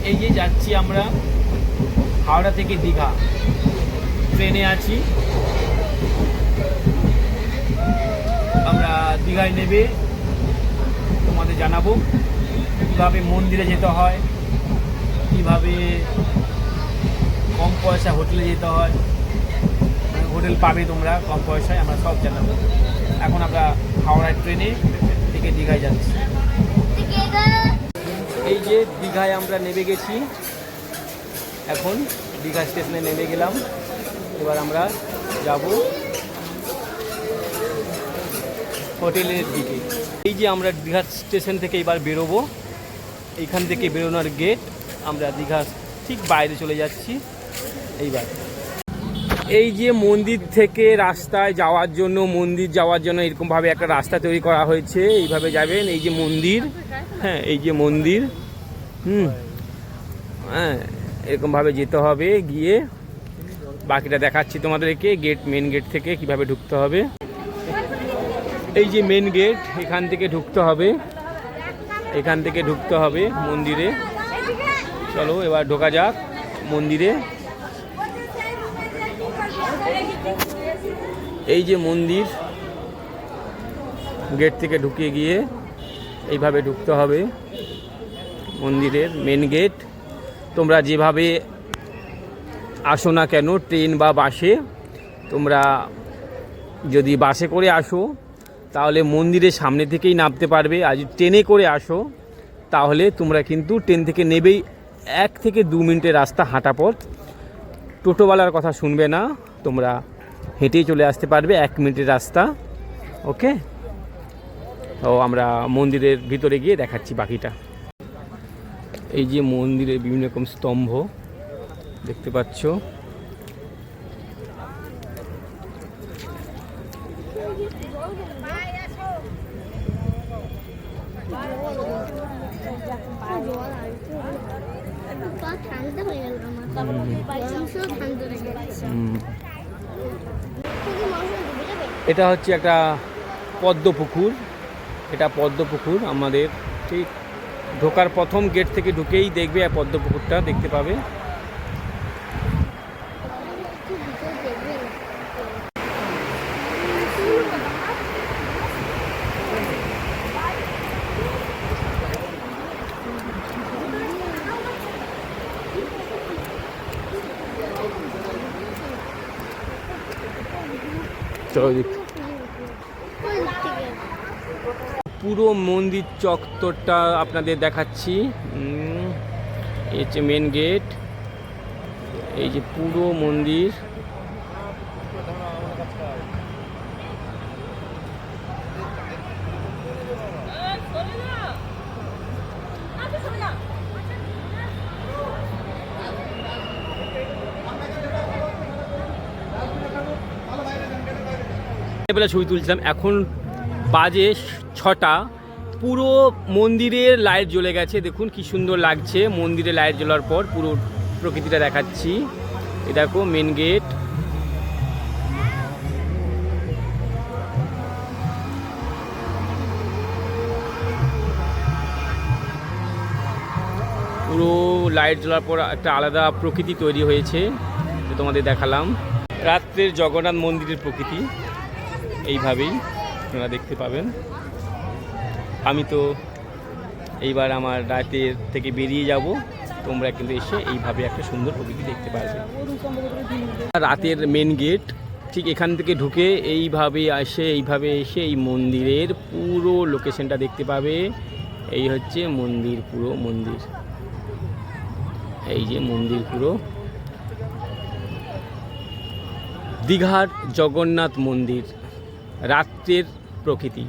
এই যে যাচ্ছি আমরা হাওড়া থেকে দীঘা, ট্রেনে আছি। আমরা দীঘায় নেবে তোমাদের জানাবো কীভাবে মন্দিরে যেতে হয়, কীভাবে কম পয়সা হোটেলে যেতে হয়, হোটেল পাবে তোমরা কম পয়সায়, আমরা সব জানাবো। এখন আমরা হাওড়ার ট্রেনে থেকে দীঘায় যাচ্ছি। এই যে দীঘায় আমরা নেমে গেছি, এখন দীঘা স্টেশনে নেমে গেলাম। এবার আমরা যাব হোটেলের দিকে। এই যে আমরা দীঘা স্টেশন থেকে এবার বেরোবো, এইখান থেকে বেরোনোর গেট, আমরা দীঘা ঠিক বাইরে চলে যাচ্ছি। এইবার এই যে মন্দির থেকে রাস্তায় যাওয়ার জন্য, মন্দির যাওয়ার জন্য এরকমভাবে একটা রাস্তা তৈরি করা হয়েছে। এইভাবে যাবেন, এই যে মন্দির, হ্যাঁ এই যে মন্দির, হ্যাঁ এরকমভাবে যেতে হবে। গিয়ে বাকিটা দেখাচ্ছি তোমাদেরকে, গেট, মেন গেট থেকে কিভাবে ঢুকতে হবে। এই যে মেন গেট, এখান থেকে ঢুকতে হবে, এখান থেকে ঢুকতে হবে মন্দিরে। চলো এবার ঢোকা যাক মন্দিরে। এই যে মন্দির, গেট থেকে ঢুকে গিয়ে এইভাবে ঢুকতে হবে মন্দিরের মেন গেট। তোমরা যেভাবে আসো না কেন, ট্রেন বা বাসে, তোমরা যদি বাসে করে আসো তাহলে মন্দিরের সামনে থেকেই নামতে পারবে। আর যদি ট্রেনে করে আসো তাহলে তোমরা কিন্তু ট্রেন থেকে নেবেই 1 থেকে 2 মিনিটের রাস্তা হাঁটা পথ। টোটোওয়ালার কথা শুনবে না, তোমরা হেঁটেই চলে আসতে পারবে, 1 মিনিটের রাস্তা। ওকে, ও আমরা মন্দিরের ভিতরে গিয়ে দেখাচ্ছি বাকিটা। এই যে মন্দিরের বিভিন্ন রকম স্তম্ভ দেখতে পাচ্ছ। এটা হচ্ছে একটা পদ্মপুকুর, এটা পদ্মপুকুর। আমাদের ঠিক ঢোকার প্রথম গেট থেকে ঢুকেই দেখবে পদ্মপুকুরটা দেখতে পাবে। পুরো মন্দির চত্বরটা আপনাদের দেখাচ্ছি। এই হচ্ছে মেন গেট, এই যে পুরো মন্দির। বেলা ছবি তুলছিলাম, এখন বাজে 6টা। পুরো মন্দিরের লাইট জ্বলে গেছে, দেখুন কি সুন্দর লাগছে। মন্দিরে লাইট জ্বলার পর পুরো প্রকৃতিটা দেখাচ্ছি। এই দেখো মেন গেট, পুরো লাইট জ্বলার পর একটা আলাদা প্রকৃতি তৈরি হয়েছে, তোমাদের দেখালাম। রাত্রের জগন্নাথ মন্দিরের প্রকৃতি এইভাবেই আপনারা দেখতে পাবেন। আমি তো এইবার আমার রাতের থেকে বেরিয়ে যাব, তোমরা কিন্তু এসে এইভাবে একটা সুন্দর প্রকৃতি দেখতে পারবে। রাতের মেন গেট, ঠিক এখান থেকে ঢুকে এইভাবে এসে এই মন্দিরের পুরো লোকেশনটা দেখতে পাবে। এই হচ্ছে মন্দির, পুরো মন্দির, এই যে মন্দির পুরো দীঘার জগন্নাথ মন্দির, রাত্রের প্রকৃতি।